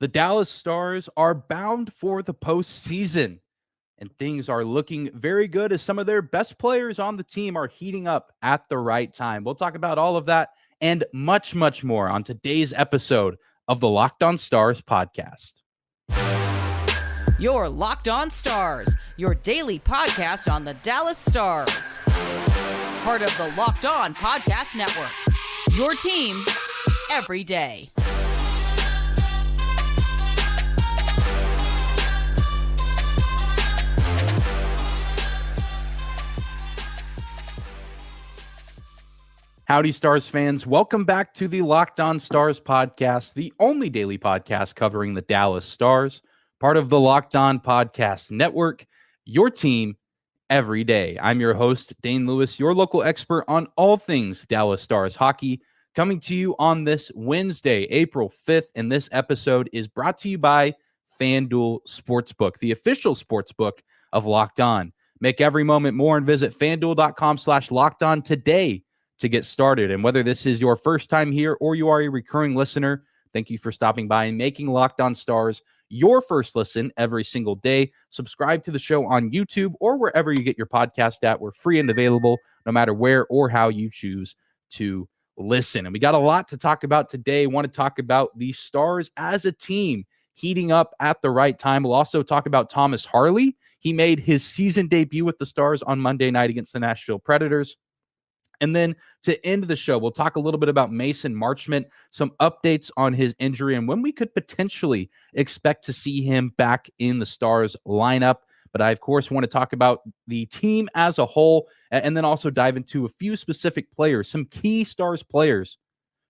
The Dallas Stars are bound for the postseason, and things are looking very good as some of their best players on the team are heating up at the right time. We'll talk about all of that and much, much more on today's episode of the Locked On Stars podcast. Your Locked On Stars, your daily podcast on the Dallas Stars. Part of the Locked On Podcast Network. Your team every day. Howdy, Stars fans. Welcome back to the Locked On Stars podcast, the only daily podcast covering the Dallas Stars, part of the Locked On Podcast Network, your team every day. I'm your host, Dane Lewis, your local expert on all things Dallas Stars hockey, coming to you on this Wednesday, April 5th, and this episode is brought to you by FanDuel Sportsbook, the official sportsbook of Locked On. Make every moment more and visit FanDuel.com/LockedOn today to get started. And whether this is your first time here or you are a recurring listener, thank you for stopping by and making Locked On Stars your first listen every single day. Subscribe to the show on YouTube or wherever you get your podcast at. We're free and available no matter where or how you choose to listen. And we got a lot to talk about today. I want to talk about the Stars as a team heating up at the right time. We'll also talk about Thomas Harley. He made his season debut with the Stars on Monday night against the Nashville Predators. And then to end the show, we'll talk a little bit about Mason Marchment, some updates on his injury, and when we could potentially expect to see him back in the Stars lineup. But I, of course, want to talk about the team as a whole, and then also dive into a few specific players, some key Stars players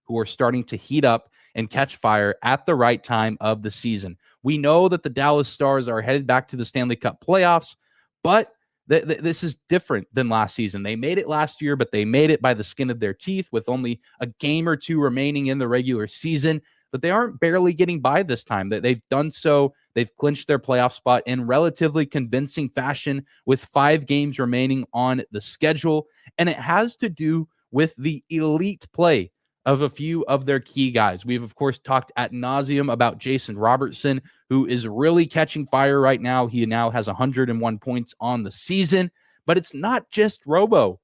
who are starting to heat up and catch fire at the right time of the season. We know that the Dallas Stars are headed back to the Stanley Cup playoffs, but this is different than last season. They made it last year, but they made it by the skin of their teeth with only a game or two remaining in the regular season. But they aren't barely getting by this time. They've done so. They've clinched their playoff spot in relatively convincing fashion with 5 games remaining on the schedule. And it has to do with the elite play of a few of their key guys. We've, of course, talked ad nauseum about Jason Robertson, who is really catching fire right now. He now has 101 points on the season, but it's not just Robo.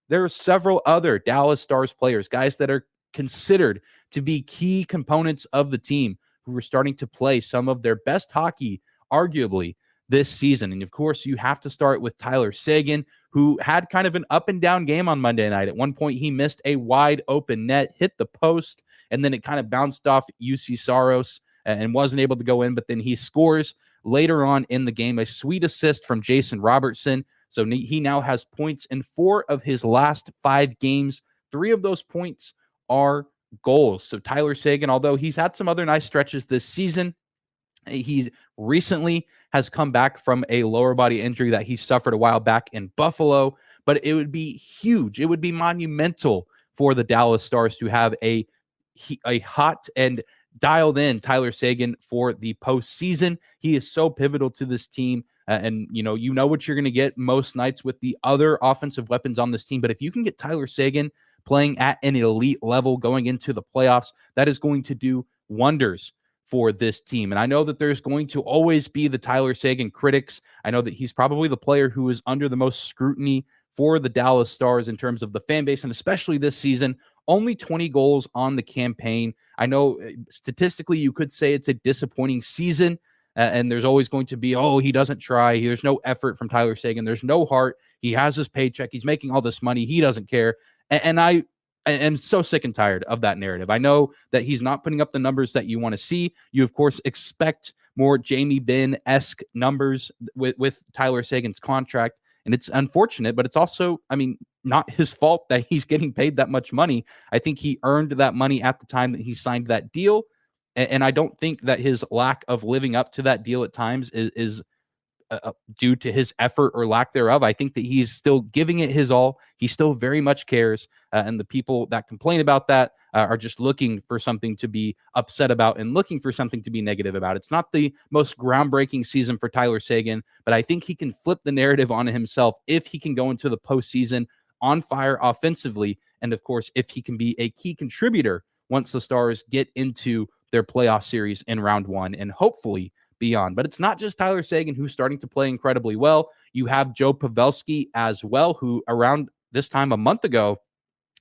There are several other Dallas Stars players, guys that are considered to be key components of the team who are starting to play some of their best hockey, arguably, this season. And of course, you have to start with Tyler Seguin, who had kind of an up and down game on Monday night. At one point, he missed a wide open net, hit the post, and then it kind of bounced off UC Saros and wasn't able to go in. But then he scores later on in the game, a sweet assist from Jason Robertson. So he now has points in 4 of his last 5 games. 3 of those points are goals. So Tyler Seguin, although he's had some other nice stretches this season, he recently has come back from a lower body injury that he suffered a while back in Buffalo, but it would be huge. It would be monumental for the Dallas Stars to have a hot and dialed in Tyler Seguin for the postseason. He is so pivotal to this team. And you know what you're going to get most nights with the other offensive weapons on this team. But if you can get Tyler Seguin playing at an elite level going into the playoffs, that is going to do wonders for this team. And I know that there's going to always be the Tyler Seguin critics. I know that he's probably the player who is under the most scrutiny for the Dallas Stars in terms of the fan base, and especially this season. Only 20 goals on the campaign. I know statistically you could say it's a disappointing season, and there's always going to be, he doesn't try. There's no effort from Tyler Seguin. There's no heart. He has his paycheck. He's making all this money. He doesn't care. And I am so sick and tired of that narrative. I know that he's not putting up the numbers that you want to see. You, of course, expect more Jamie Benn-esque numbers with Tyler Seguin's contract. And it's unfortunate, but it's also, not his fault that he's getting paid that much money. I think he earned that money at the time that he signed that deal. And I don't think that his lack of living up to that deal at times is due to his effort or lack thereof. I think that he's still giving it his all. He still very much cares. And the people that complain about that are just looking for something to be upset about and looking for something to be negative about. It's not the most groundbreaking season for Tyler Seguin, but I think he can flip the narrative on himself if he can go into the postseason on fire offensively. And of course, if he can be a key contributor once the Stars get into their playoff series in round one and hopefully beyond. But it's not just Tyler Seguin who's starting to play incredibly well. You have Joe Pavelski as well, who around this time a month ago,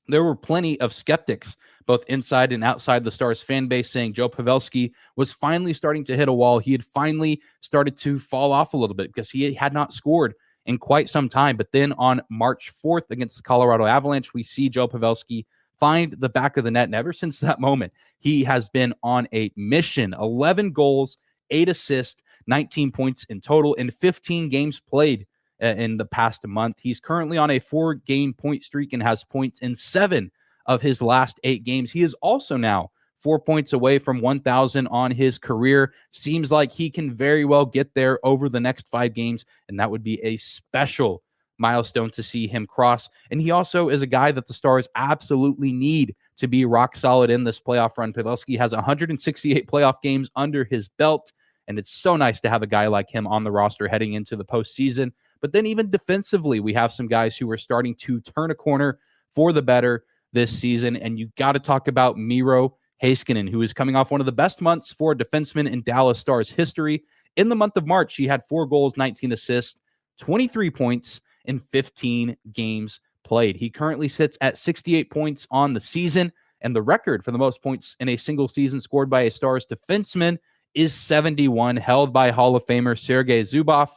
there were plenty of skeptics, both inside and outside the Stars fan base, saying Joe Pavelski was finally starting to hit a wall. He had finally started to fall off a little bit because he had not scored in quite some time. But then on March 4th against the Colorado Avalanche, we see Joe Pavelski find the back of the net. And ever since that moment, he has been on a mission. 11 goals, 8 assists, 19 points in total in 15 games played in the past month. He's currently on a 4-game point streak and has points in 7 of his last 8 games. He is also now 4 points away from 1,000 on his career. Seems like he can very well get there over the next 5 games, and that would be a special milestone to see him cross. And he also is a guy that the Stars absolutely need to be rock solid in this playoff run. Pavelski has 168 playoff games under his belt, and it's so nice to have a guy like him on the roster heading into the postseason. But then even defensively, we have some guys who are starting to turn a corner for the better this season. And you got to talk about Miro Heiskanen, who is coming off one of the best months for a defenseman in Dallas Stars history. In the month of March, he had 4 goals, 19 assists, 23 points in 15 games played. He currently sits at 68 points on the season, and the record for the most points in a single season scored by a Stars defenseman is 71, held by Hall of Famer Sergei Zubov.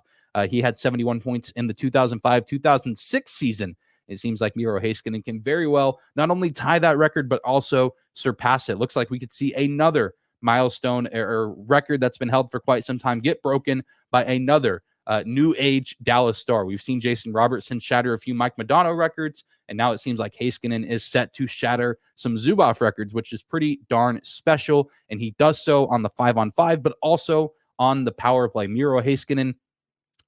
He had 71 points in the 2005-2006 season. It seems like Miro Heiskanen can very well not only tie that record, but also surpass it. Looks like we could see another milestone or record that's been held for quite some time get broken by another new age Dallas Star. We've seen Jason Robertson shatter a few Mike Modano records, and now it seems like Heiskanen is set to shatter some Zubov records, which is pretty darn special. And he does so on the 5-on-5, but also on the power play. Miro Heiskanen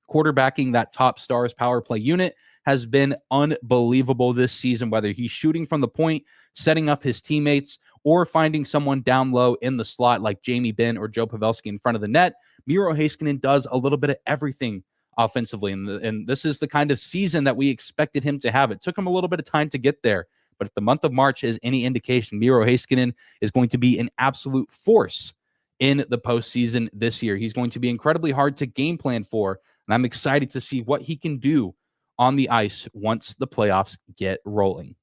quarterbacking that top Stars power play unit has been unbelievable this season, whether he's shooting from the point, setting up his teammates, or finding someone down low in the slot like Jamie Benn or Joe Pavelski in front of the net. Miro Heiskanen does a little bit of everything offensively, and this is the kind of season that we expected him to have. It took him a little bit of time to get there, but if the month of March is any indication, Miro Heiskanen is going to be an absolute force in the postseason this year. He's going to be incredibly hard to game plan for, and I'm excited to see what he can do on the ice once the playoffs get rolling.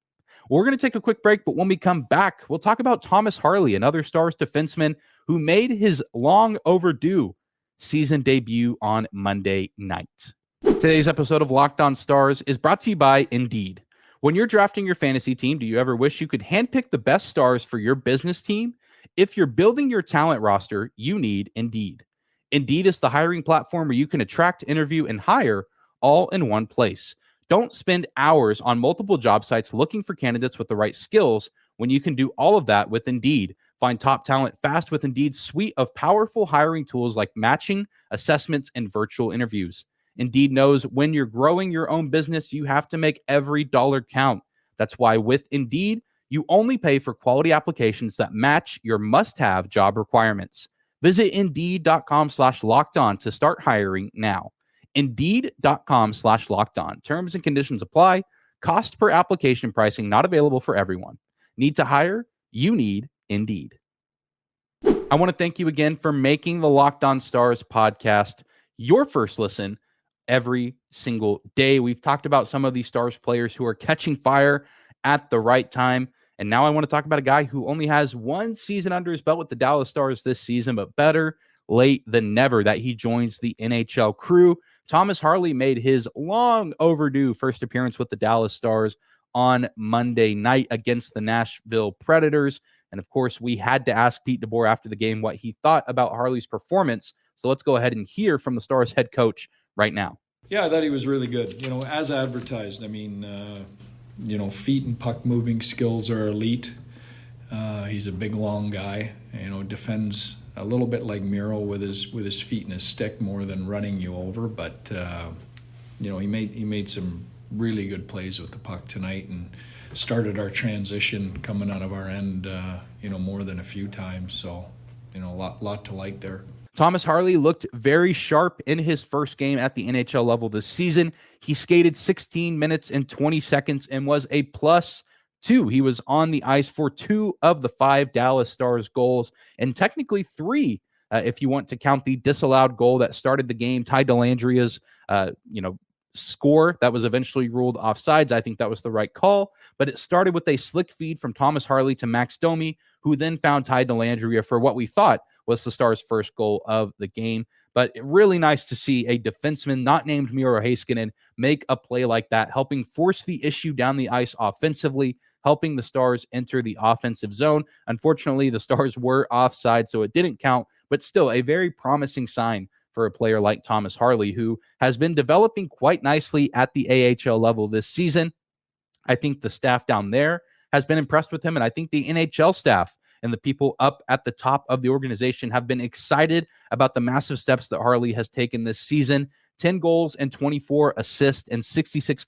We're going to take a quick break, but when we come back, we'll talk about Thomas Harley, another Stars defenseman who made his long overdue season debut on Monday night. Today's episode of Locked On Stars is brought to you by Indeed. When you're drafting your fantasy team, do you ever wish you could handpick the best stars for your business team? If you're building your talent roster, you need Indeed. Indeed is the hiring platform where you can attract, interview, and hire all in one place. Don't spend hours on multiple job sites looking for candidates with the right skills when you can do all of that with Indeed. Find top talent fast with Indeed's suite of powerful hiring tools like matching, assessments, and virtual interviews. Indeed knows when you're growing your own business, you have to make every dollar count. That's why with Indeed, you only pay for quality applications that match your must-have job requirements. Visit Indeed.com/lockedon to start hiring now. Indeed.com/lockedon. Terms and conditions apply. Cost per application pricing not available for everyone. Need to hire? You need Indeed. I want to thank you again for making the Locked On Stars podcast your first listen every single day. We've talked about some of these Stars players who are catching fire at the right time. And now I want to talk about a guy who only has one season under his belt with the Dallas Stars this season, but better late than never that he joins the NHL crew. Thomas Harley made his long overdue first appearance with the Dallas Stars on Monday night against the Nashville Predators. And of course, we had to ask Pete DeBoer after the game what he thought about Harley's performance. So let's go ahead and hear from the Stars head coach right now. Yeah, I thought he was really good. As advertised, feet and puck moving skills are elite. He's a big, long guy. Defends a little bit like Miro with his feet and his stick more than running you over. But he made some really good plays with the puck tonight and started our transition coming out of our end. More than a few times. So a lot to like there. Thomas Harley looked very sharp in his first game at the NHL level this season. He skated 16 minutes and 20 seconds and was a plus 2. He was on the ice for 2 of the 5 Dallas Stars goals, and technically 3 if you want to count the disallowed goal that started the game, Ty Dellandria's score that was eventually ruled offsides. I think that was the right call, but it started with a slick feed from Thomas Harley to Max Domi, who then found Ty Dellandria for what we thought was the Stars' first goal of the game. But really nice to see a defenseman not named Miro Heiskanen make a play like that, helping force the issue down the ice offensively, helping the Stars enter the offensive zone. Unfortunately, the Stars were offside, so it didn't count, but still a very promising sign for a player like Thomas Harley, who has been developing quite nicely at the AHL level this season. I think the staff down there has been impressed with him, and I think the NHL staff and the people up at the top of the organization have been excited about the massive steps that Harley has taken this season. 10 goals and 24 assists and 66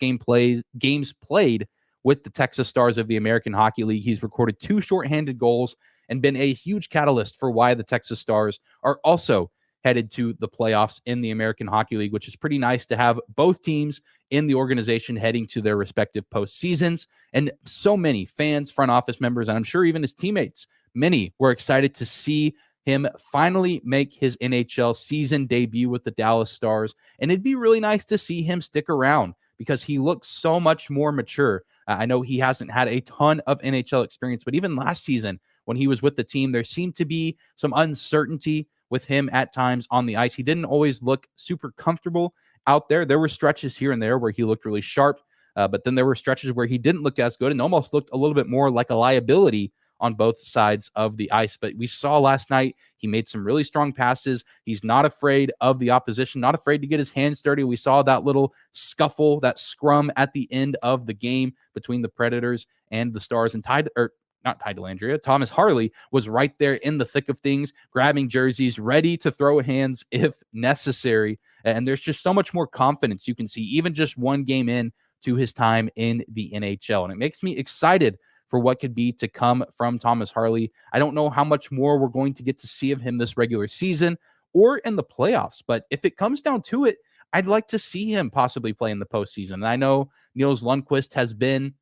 games played with the Texas Stars of the American Hockey League. He's recorded 2 shorthanded goals and been a huge catalyst for why the Texas Stars are also headed to the playoffs in the American Hockey League, which is pretty nice to have both teams in the organization heading to their respective postseasons. And so many fans, front office members, and I'm sure even his teammates, many were excited to see him finally make his NHL season debut with the Dallas Stars. And it'd be really nice to see him stick around because he looks so much more mature. I know he hasn't had a ton of NHL experience, but even last season when he was with the team, there seemed to be some uncertainty with him at times on the ice. He didn't always look super comfortable out there. There were stretches here and there where he looked really sharp, but then there were stretches where he didn't look as good and almost looked a little bit more like a liability on both sides of the ice. But we saw last night, he made some really strong passes. He's not afraid of the opposition, not afraid to get his hands dirty. We saw that little scuffle, that scrum at the end of the game between the Predators and the Stars, and Thomas Harley was right there in the thick of things, grabbing jerseys, ready to throw hands if necessary. And there's just so much more confidence you can see, even just one game in to his time in the NHL. And it makes me excited for what could be to come from Thomas Harley. I don't know how much more we're going to get to see of him this regular season or in the playoffs, but if it comes down to it, I'd like to see him possibly play in the postseason. And I know Nils Lundkvist has been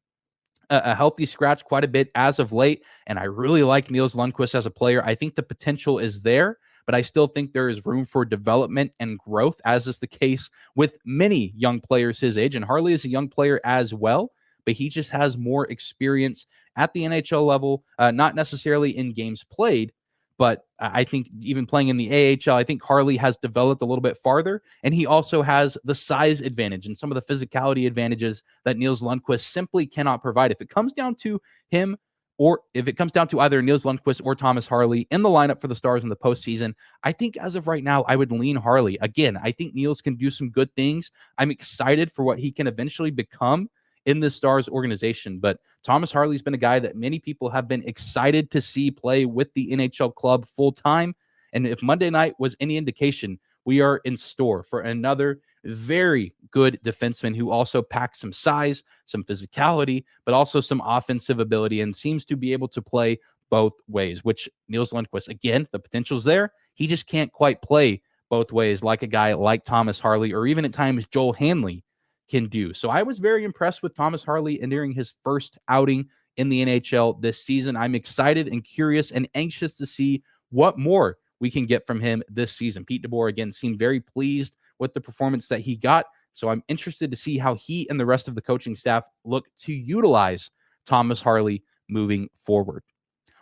a healthy scratch quite a bit as of late, and I really like Nils Lundkvist as a player. I think the potential is there, but I still think there is room for development and growth, as is the case with many young players his age, and Harley is a young player as well, but he just has more experience at the NHL level, not necessarily in games played, but I think even playing in the AHL, I think Harley has developed a little bit farther, and he also has the size advantage and some of the physicality advantages that Nils Lundkvist simply cannot provide. If it comes down to him, or if it comes down to either Nils Lundkvist or Thomas Harley in the lineup for the Stars in the postseason, I think as of right now, I would lean Harley. Again, I think Nils can do some good things. I'm excited for what he can eventually become in the Stars organization, but Thomas Harley's been a guy that many people have been excited to see play with the NHL club full time. And if Monday night was any indication, we are in store for another very good defenseman who also packs some size, some physicality, but also some offensive ability and seems to be able to play both ways, which Nils Lundkvist, again, the potential's there. He just can't quite play both ways like a guy like Thomas Harley or even at times Joel Hanley can do. So I was very impressed with Thomas Harley entering his first outing in the NHL this season. I'm excited and curious and anxious to see what more we can get from him this season. Pete DeBoer, again, seemed very pleased with the performance that he got. So I'm interested to see how he and the rest of the coaching staff look to utilize Thomas Harley moving forward.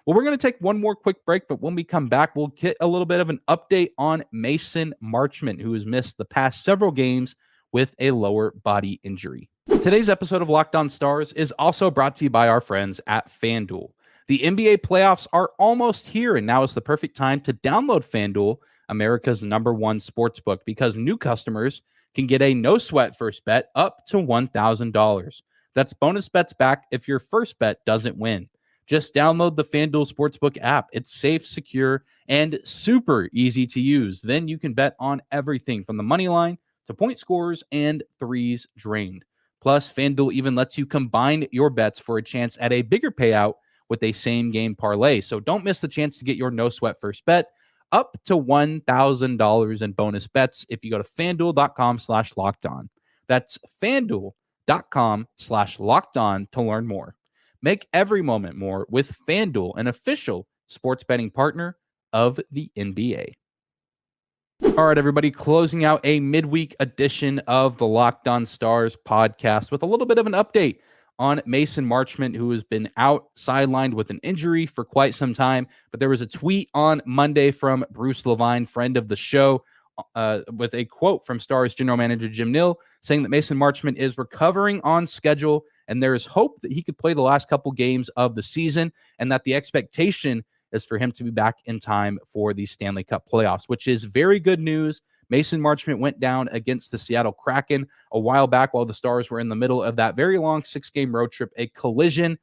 Well, we're going to take one more quick break, but when we come back, we'll get a little bit of an update on Mason Marchment, who has missed the past several games with a lower body injury. Today's episode of Locked On Stars is also brought to you by our friends at FanDuel. The NBA playoffs are almost here, and now is the perfect time to download FanDuel, America's #1 sportsbook, because new customers can get a no-sweat first bet up to $1,000. That's bonus bets back if your first bet doesn't win. Just download the FanDuel Sportsbook app. It's safe, secure, and super easy to use. Then you can bet on everything from the money line to point scorers and threes drained. Plus, FanDuel even lets you combine your bets for a chance at a bigger payout with a same-game parlay. So don't miss the chance to get your no-sweat first bet up to $1,000 in bonus bets if you go to FanDuel.com/lockedon. That's FanDuel.com/lockedon to learn more. Make every moment more with FanDuel, an official sports betting partner of the NBA. All right, everybody, closing out a midweek edition of the Locked On Stars podcast with a little bit of an update on Mason Marchment, who has been out sidelined with an injury for quite some time. But there was a tweet on Monday from Bruce Levine, friend of the show, with a quote from Stars general manager Jim Nill saying that Mason Marchment is recovering on schedule and there is hope that he could play the last couple games of the season and that the expectation is for him to be back in time for the Stanley Cup playoffs, which is very good news. Mason Marchment went down against the Seattle Kraken a while back while the Stars were in the middle of that very long 6-game road trip, a collision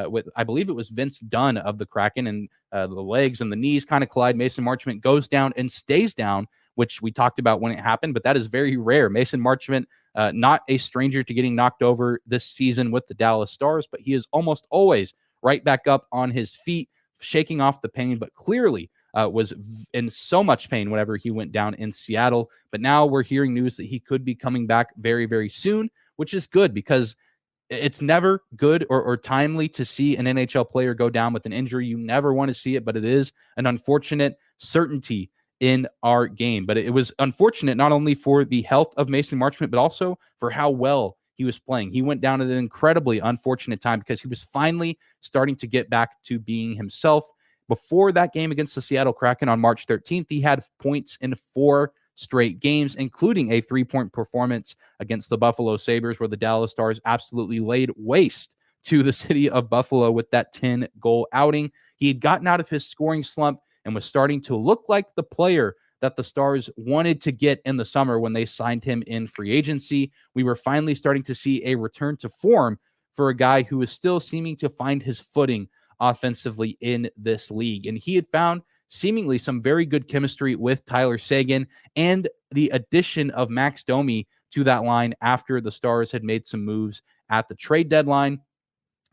with, I believe it was Vince Dunn of the Kraken, and the legs and the knees kind of collide. Mason Marchment goes down and stays down, which we talked about when it happened, but that is very rare. Mason Marchment, not a stranger to getting knocked over this season with the Dallas Stars, but he is almost always right back up on his feet, shaking off the pain, but clearly was in so much pain whenever he went down in Seattle. But now we're hearing news that he could be coming back very, very soon, which is good because it's never good or timely to see an NHL player go down with an injury. You never want to see it, but it is an unfortunate certainty in our game. But it was unfortunate not only for the health of Mason Marchment, but also for how well he was playing. He went down at an incredibly unfortunate time because he was finally starting to get back to being himself. Before that game against the Seattle Kraken on March 13th, he had points in 4 straight games, including a 3-point performance against the Buffalo Sabres, where the Dallas Stars absolutely laid waste to the city of Buffalo with that 10-goal outing. He had gotten out of his scoring slump and was starting to look like the player that the Stars wanted to get in the summer when they signed him in free agency. We were finally starting to see a return to form for a guy who is still seeming to find his footing offensively in this league. And he had found seemingly some very good chemistry with Tyler Seguin and the addition of Max Domi to that line after the Stars had made some moves at the trade deadline.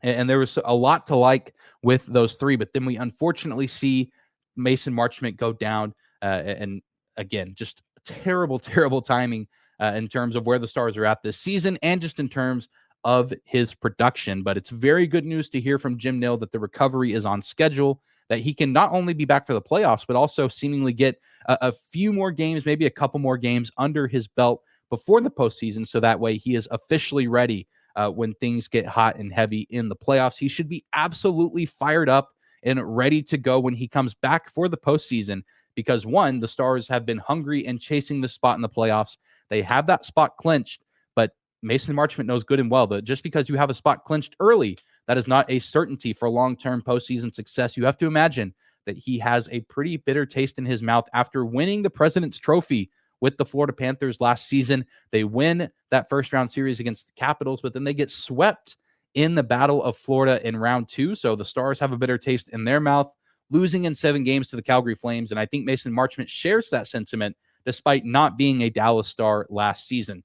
And there was a lot to like with those three, but then we unfortunately see Mason Marchment go down. And again, just terrible, terrible timing in terms of where the Stars are at this season and just in terms of his production. But it's very good news to hear from Jim Nill that the recovery is on schedule, that he can not only be back for the playoffs, but also seemingly get a few more games, maybe a couple more games under his belt before the postseason. So that way he is officially ready when things get hot and heavy in the playoffs. He should be absolutely fired up and ready to go when he comes back for the postseason. Because one, the Stars have been hungry and chasing the spot in the playoffs. They have that spot clinched, but Mason Marchment knows good and well that just because you have a spot clinched early, that is not a certainty for long-term postseason success. You have to imagine that he has a pretty bitter taste in his mouth after winning the President's Trophy with the Florida Panthers last season. They win that first-round series against the Capitals, but then they get swept in the Battle of Florida in round 2. So the Stars have a bitter taste in their mouth, losing in 7 games to the Calgary Flames. And I think Mason Marchment shares that sentiment despite not being a Dallas Star last season.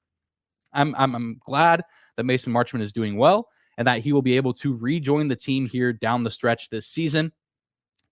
I'm glad that Mason Marchment is doing well and that he will be able to rejoin the team here down the stretch this season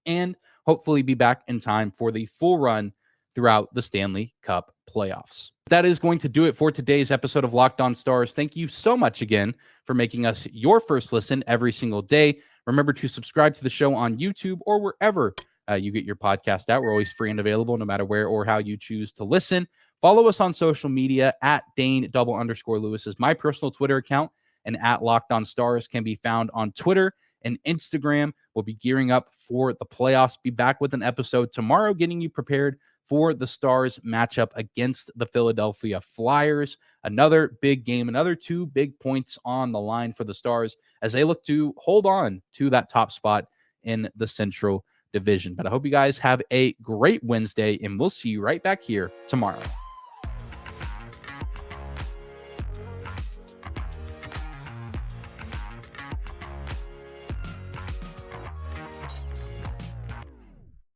and hopefully be back in time for the full run throughout the Stanley Cup playoffs. That is going to do it for today's episode of Locked On Stars. Thank you so much again for making us your first listen every single day. Remember to subscribe to the show on YouTube or wherever you get your podcast out. We're always free and available no matter where or how you choose to listen. Follow us on social media at Dane_Lewis is my personal Twitter account, and at Locked On Stars can be found on Twitter and Instagram. We'll be gearing up for the playoffs. Be back with an episode tomorrow, getting you prepared for the Stars matchup against the Philadelphia Flyers. Another big game, another 2 big points on the line for the Stars as they look to hold on to that top spot in the Central Division. But I hope you guys have a great Wednesday, and we'll see you right back here tomorrow.